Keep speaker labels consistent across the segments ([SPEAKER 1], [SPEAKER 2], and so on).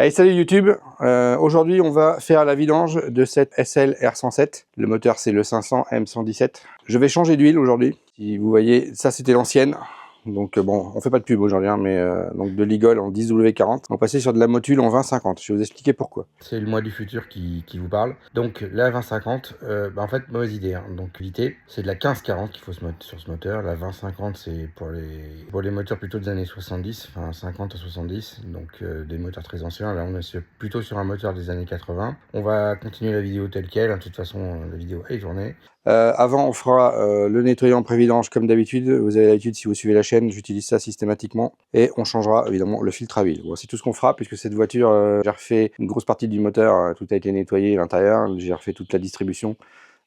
[SPEAKER 1] Allez, salut YouTube. Aujourd'hui, on va faire la vidange de cette SL R107. Le moteur, c'est le 500 M117. Je vais changer d'huile aujourd'hui. Si vous voyez, ça, c'était l'ancienne. Donc bon, on fait pas de pub aujourd'hui, hein, mais donc de Ligol en 10W40. On va passer sur de la Motul en 2050. Je vais vous expliquer pourquoi. C'est le moi du futur qui vous parle. Donc la 2050, en fait, mauvaise idée. Hein. Donc évitez, c'est de la 1540 qu'il faut se mettre sur ce moteur. La 2050, c'est pour les moteurs plutôt des années 70, enfin 50 à 70. Donc des moteurs très anciens. Là, on est plutôt sur un moteur des années 80. On va continuer la vidéo telle quelle. De toute façon, la vidéo est tournée. Avant, on fera le nettoyant pré-vidange comme d'habitude. Vous avez l'habitude, si vous suivez la chaîne, j'utilise ça systématiquement. Et on changera évidemment le filtre à huile. Bon, c'est tout ce qu'on fera, puisque cette voiture, j'ai refait une grosse partie du moteur. Tout a été nettoyé à l'intérieur. J'ai refait toute la distribution.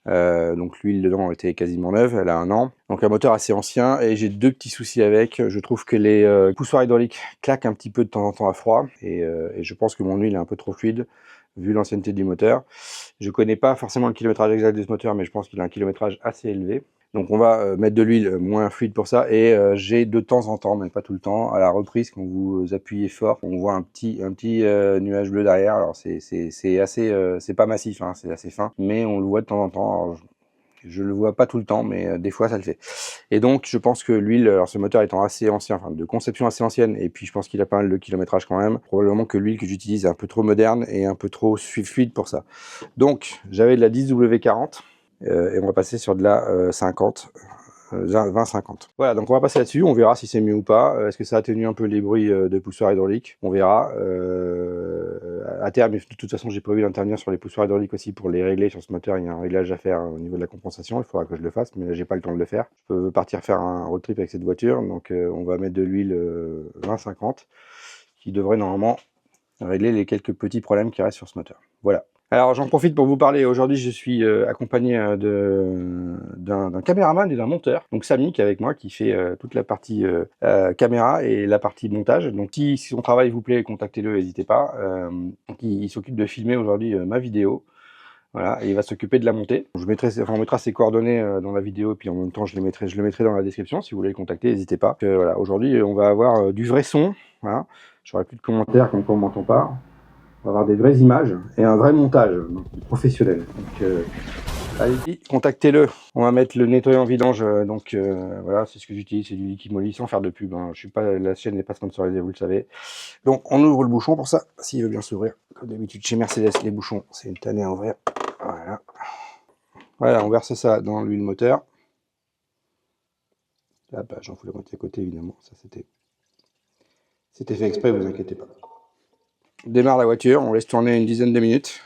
[SPEAKER 1] Donc l'huile dedans était quasiment neuve, elle a 1 an. Donc un moteur assez ancien, et j'ai 2 petits soucis avec. Je trouve que les poussoirs hydrauliques claquent un petit peu de temps en temps à froid. Et je pense que mon huile est un peu trop fluide, vu l'ancienneté du moteur. Je connais pas forcément le kilométrage exact de ce moteur, mais je pense qu'il a un kilométrage assez élevé. Donc on va mettre de l'huile moins fluide pour ça, et j'ai de temps en temps, mais pas tout le temps, à la reprise, quand vous appuyez fort, on voit un petit nuage bleu derrière. Alors c'est assez, c'est pas massif, hein, c'est assez fin, mais on le voit de temps en temps. Alors, je le vois pas tout le temps, mais des fois ça le fait. Et donc je pense que l'huile, alors ce moteur étant assez ancien, enfin de conception assez ancienne, et puis je pense qu'il a pas mal de kilométrage quand même, probablement que l'huile que j'utilise est un peu trop moderne et un peu trop fluide pour ça. Donc j'avais de la 10W40, et on va passer sur de la 20-50. Voilà, donc on va passer là-dessus, on verra si c'est mieux ou pas. Est-ce que ça atténue un peu les bruits de poussoirs hydrauliques? On verra. À terme, de toute façon, j'ai prévu d'intervenir sur les poussoirs hydrauliques aussi pour les régler sur ce moteur. Il y a un réglage à faire au niveau de la compensation, il faudra que je le fasse, mais là j'ai pas le temps de le faire. Je peux partir faire un road trip avec cette voiture, donc on va mettre de l'huile 20-50 qui devrait normalement régler les quelques petits problèmes qui restent sur ce moteur. Voilà. Alors j'en profite pour vous parler. Aujourd'hui je suis accompagné d'un caméraman et d'un monteur, donc Samy qui est avec moi, qui fait toute la partie caméra et la partie montage. Donc si son travail vous plaît, contactez-le, n'hésitez pas. Il s'occupe de filmer aujourd'hui ma vidéo. Voilà, et il va s'occuper de la monter. On mettra ses coordonnées dans la vidéo, et puis en même temps je le mettrai dans la description. Si vous voulez le contacter, n'hésitez pas. Voilà, aujourd'hui on va avoir du vrai son. Voilà. J'aurai plus de commentaires comme quoi on m'entend pas. On va avoir des vraies images et un vrai montage donc, professionnel. Donc, allez-y, contactez-le. On va mettre le nettoyant vidange. Voilà, c'est ce que j'utilise, c'est du liquide molly, sans faire de pub. Hein. La chaîne n'est pas sponsorisée, vous le savez. Donc on ouvre le bouchon pour ça, s'il veut bien s'ouvrir. Comme d'habitude chez Mercedes, les bouchons, c'est une tannée à ouvrir. Voilà. Voilà, on verse ça dans l'huile moteur. Là, bah, j'en fous la moitié à côté, évidemment. Ça, c'était fait exprès, vous inquiétez pas. On démarre la voiture, on laisse tourner une dizaine de minutes.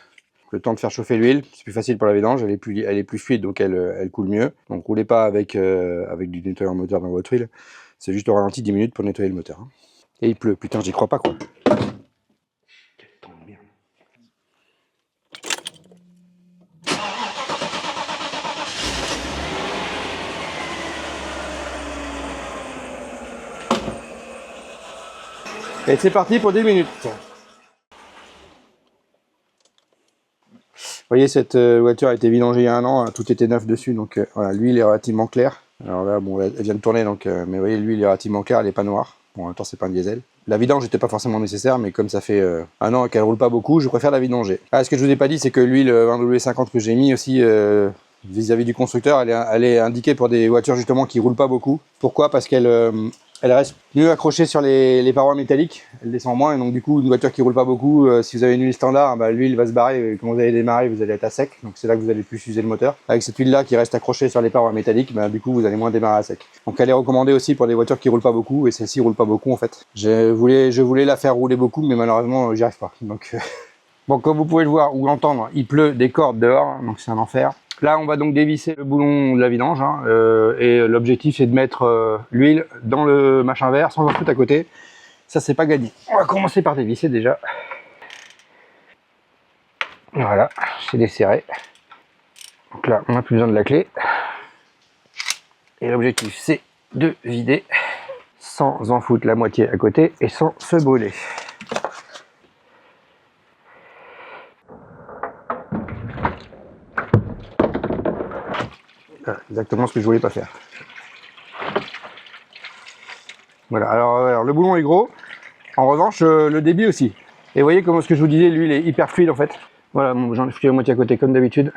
[SPEAKER 1] Le temps de faire chauffer l'huile, c'est plus facile pour la vidange, elle est plus fluide, donc elle coule mieux. Donc roulez pas avec du nettoyant moteur dans votre huile. C'est juste au ralenti 10 minutes pour nettoyer le moteur. Hein. Et il pleut, putain j'y crois pas quoi. Quel temps de merde. Et c'est parti pour 10 minutes. Vous voyez, cette voiture a été vidangée il y a 1 an, tout était neuf dessus, donc voilà, l'huile est relativement claire. Alors là, bon, elle vient de tourner, donc, mais vous voyez, l'huile est relativement claire, elle n'est pas noire. Bon, en même temps, c'est pas un diesel. La vidange n'était pas forcément nécessaire, mais comme ça fait 1 an qu'elle roule pas beaucoup, je préfère la vidanger. Ah, ce que je vous ai pas dit, c'est que l'huile 20W50 que j'ai mis aussi vis-à-vis du constructeur, elle est indiquée pour des voitures justement qui roulent pas beaucoup. Pourquoi? Parce qu'elle elle reste mieux accrochée sur les parois métalliques, elle descend moins, et donc du coup une voiture qui roule pas beaucoup, si vous avez une huile standard, bah, l'huile va se barrer, et quand vous allez démarrer vous allez être à sec, donc c'est là que vous allez plus user le moteur. Avec cette huile là qui reste accrochée sur les parois métalliques, bah, du coup vous allez moins démarrer à sec. Donc elle est recommandée aussi pour des voitures qui roulent pas beaucoup, et celle-ci roule pas beaucoup en fait. Je voulais la faire rouler beaucoup, mais malheureusement j'y arrive pas. Donc bon, comme vous pouvez le voir ou l'entendre, il pleut des cordes dehors, donc c'est un enfer. Là, on va donc dévisser le boulon de la vidange, hein, et l'objectif c'est de mettre l'huile dans le machin vert sans en foutre à côté. Ça, c'est pas gagné. On va commencer par dévisser déjà. Voilà, c'est desserré. Donc là, on n'a plus besoin de la clé. Et l'objectif c'est de vider sans en foutre la moitié à côté et sans se brûler. Voilà, exactement ce que je voulais pas faire. Voilà, alors le boulon est gros. En revanche, le débit aussi. Et vous voyez comment ce que je vous disais, l'huile est hyper fluide en fait. Voilà, bon, j'en ai foutu la moitié à côté comme d'habitude.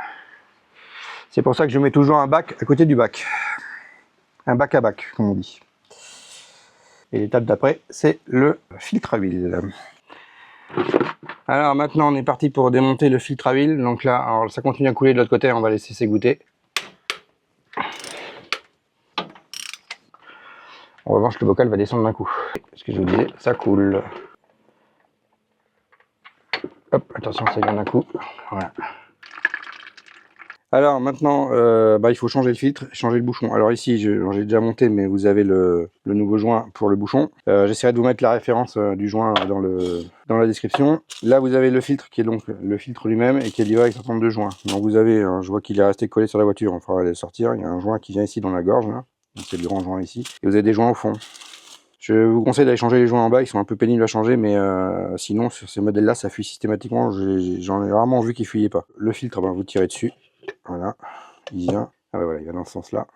[SPEAKER 1] C'est pour ça que je mets toujours un bac à côté du bac. Un bac à bac, comme on dit. Et l'étape d'après, c'est le filtre à huile. Alors maintenant, on est parti pour démonter le filtre à huile. Donc là, alors, ça continue à couler de l'autre côté, on va laisser s'égoutter. En revanche, le bocal va descendre d'un coup. Ce que je vous disais, ça coule. Hop, attention, ça vient d'un coup. Voilà. Alors maintenant, il faut changer le filtre, changer le bouchon. Alors ici, j'ai déjà monté, mais vous avez le nouveau joint pour le bouchon. J'essaierai de vous mettre la référence du joint dans la description. Là, vous avez le filtre qui est donc le filtre lui-même et qui est livré avec un certain nombre de joints. Donc vous avez, je vois qu'il est resté collé sur la voiture, on va le sortir. Il y a un joint qui vient ici dans la gorge, là. C'est le grand joint ici. Et vous avez des joints au fond. Je vous conseille d'aller changer les joints en bas, ils sont un peu pénibles à changer, mais sinon sur ces modèles-là, ça fuit systématiquement. J'en ai rarement vu qu'ils fuyaient pas. Le filtre, vous tirez dessus. Voilà, il vient. Ah ouais, voilà, il va dans ce sens-là.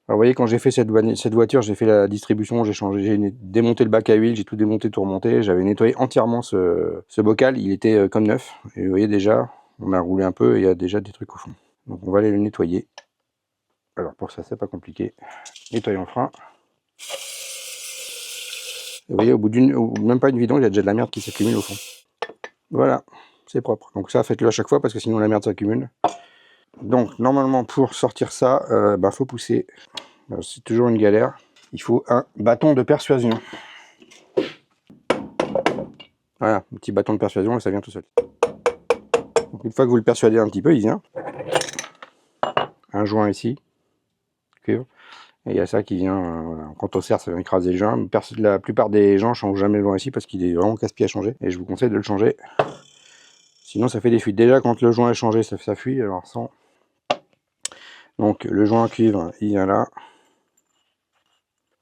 [SPEAKER 1] Alors vous voyez, quand j'ai fait cette voiture, j'ai fait la distribution, j'ai démonté le bac à huile, j'ai tout démonté, tout remonté. J'avais nettoyé entièrement ce bocal, il était comme neuf. Et vous voyez déjà, on a roulé un peu et il y a déjà des trucs au fond. Donc on va aller le nettoyer. Alors pour ça, c'est pas compliqué. Nettoyer en frein. Et vous voyez, au bout même pas une vidange, il y a déjà de la merde qui s'accumule au fond. Voilà, c'est propre. Donc ça, faites-le à chaque fois parce que sinon la merde s'accumule. Donc normalement pour sortir ça, faut pousser. C'est toujours une galère. Il faut un bâton de persuasion. Voilà, un petit bâton de persuasion et ça vient tout seul. Donc, une fois que vous le persuadez un petit peu, il vient. Un joint ici, cuivre. Et il y a ça qui vient, voilà. Quand on serre, ça vient écraser le joint. La plupart des gens ne changent jamais le joint ici parce qu'il est vraiment casse-pied à changer. Et je vous conseille de le changer. Sinon ça fait des fuites. Déjà quand le joint est changé, ça fuit. Alors sans. Donc le joint cuivre, il vient là.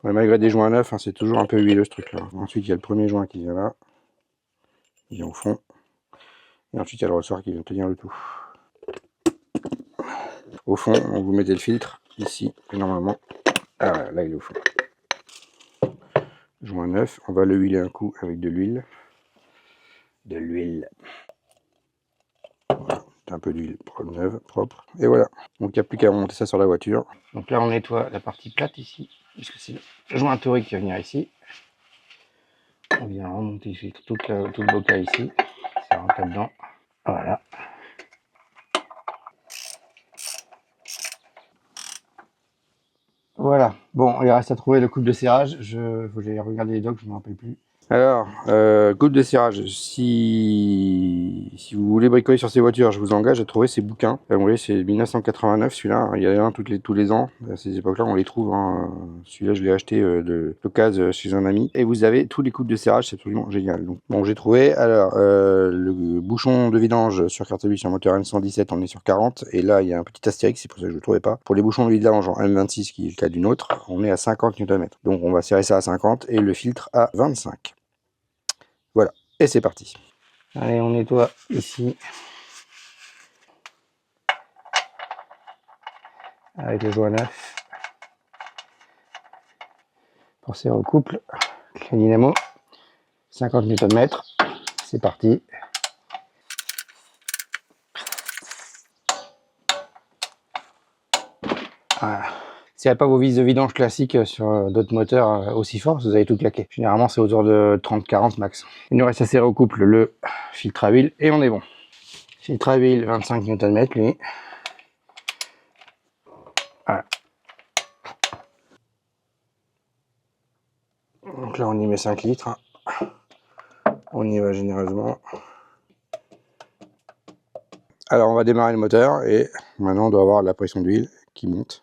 [SPEAKER 1] Ouais, malgré des joints neufs, c'est toujours un peu huileux ce truc là. Ensuite il y a le premier joint qui vient là. Il vient au fond. Et ensuite il y a le ressort qui vient tenir le tout. Au fond, vous mettez le filtre ici. Et normalement, là il est au fond. Joint neuf, on va le huiler un coup avec de l'huile. De l'huile. Voilà, un peu d'huile neuve, propre. Et voilà. Donc il n'y a plus qu'à remonter ça sur la voiture. Donc là on nettoie la partie plate ici. Puisque c'est le joint torique qui va venir ici. On vient remonter ici tout le bocal ici. Ça rentre là-dedans. Voilà. Voilà. Bon, il reste à trouver le couple de serrage. Faut que j'aille regarder les docs, je ne me rappelle plus. Alors, coupe de serrage, si vous voulez bricoler sur ces voitures, je vous engage à trouver ces bouquins. Vous voyez, c'est 1989 celui-là, il y en a un tous les ans, à ces époques-là on les trouve, hein. Celui-là je l'ai acheté de l'occasion chez un ami. Et vous avez tous les coupes de serrage, c'est absolument génial. Donc, bon, j'ai trouvé, alors, le bouchon de vidange sur carte bleue sur moteur M117, on est sur 40, et là il y a un petit astérix, c'est pour ça que je ne le trouvais pas. Pour les bouchons de vidange en M26, qui est le cas d'une autre, on est à 50 Nm. Donc on va serrer ça à 50 et le filtre à 25. Voilà, et c'est parti. Allez, on nettoie ici. Avec le joint neuf. Pour serrer au couple. La dynamo. 50 Nm. C'est parti. Voilà. Serrez pas vos vis de vidange classiques sur d'autres moteurs aussi forts, vous avez tout claqué. Généralement, c'est autour de 30-40 max. Il nous reste à serrer au couple le filtre à huile et on est bon. Filtre à huile, 25 Nm, lui. Voilà. Donc là, on y met 5 litres. On y va généreusement. Alors, on va démarrer le moteur et maintenant, on doit avoir la pression d'huile qui monte.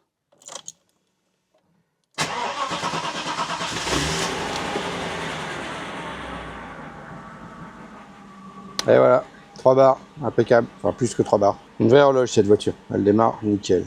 [SPEAKER 1] Et voilà, 3 barres, impeccable, enfin plus que 3 barres. Une vraie horloge cette voiture, elle démarre nickel.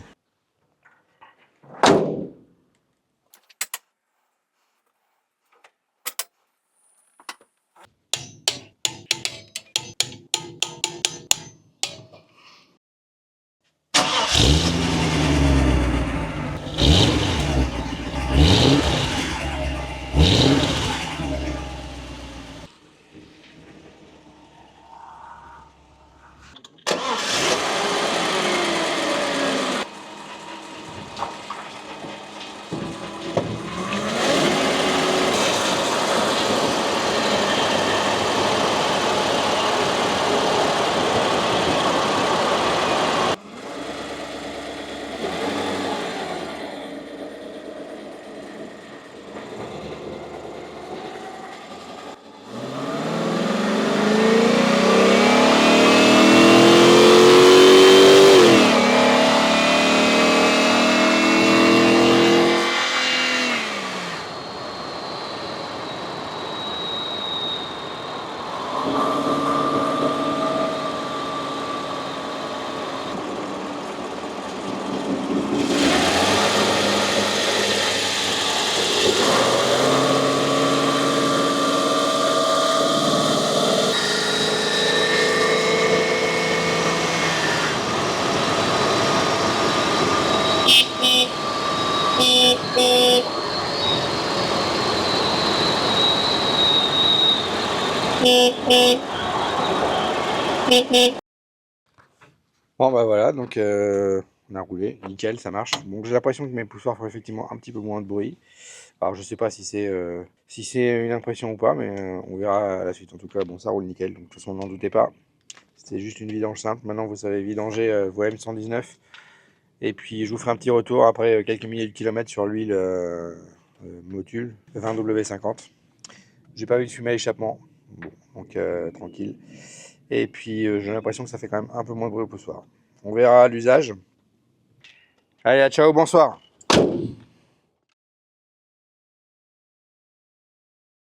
[SPEAKER 1] Bon bah voilà, donc on a roulé, nickel, ça marche. Bon, j'ai l'impression que mes poussoirs font effectivement un petit peu moins de bruit. Alors je sais pas si c'est une impression ou pas, mais on verra à la suite. En tout cas, bon, ça roule nickel, donc de toute façon n'en doutez pas. C'était juste une vidange simple. Maintenant vous savez vidanger vos M119. Et puis je vous ferai un petit retour après quelques milliers de kilomètres sur l'huile Motul 20W50. J'ai pas vu de fumée à l'échappement, bon, donc tranquille. Et puis j'ai l'impression que ça fait quand même un peu moins de bruit au poussoir. On verra à l'usage. Allez, ciao, bonsoir.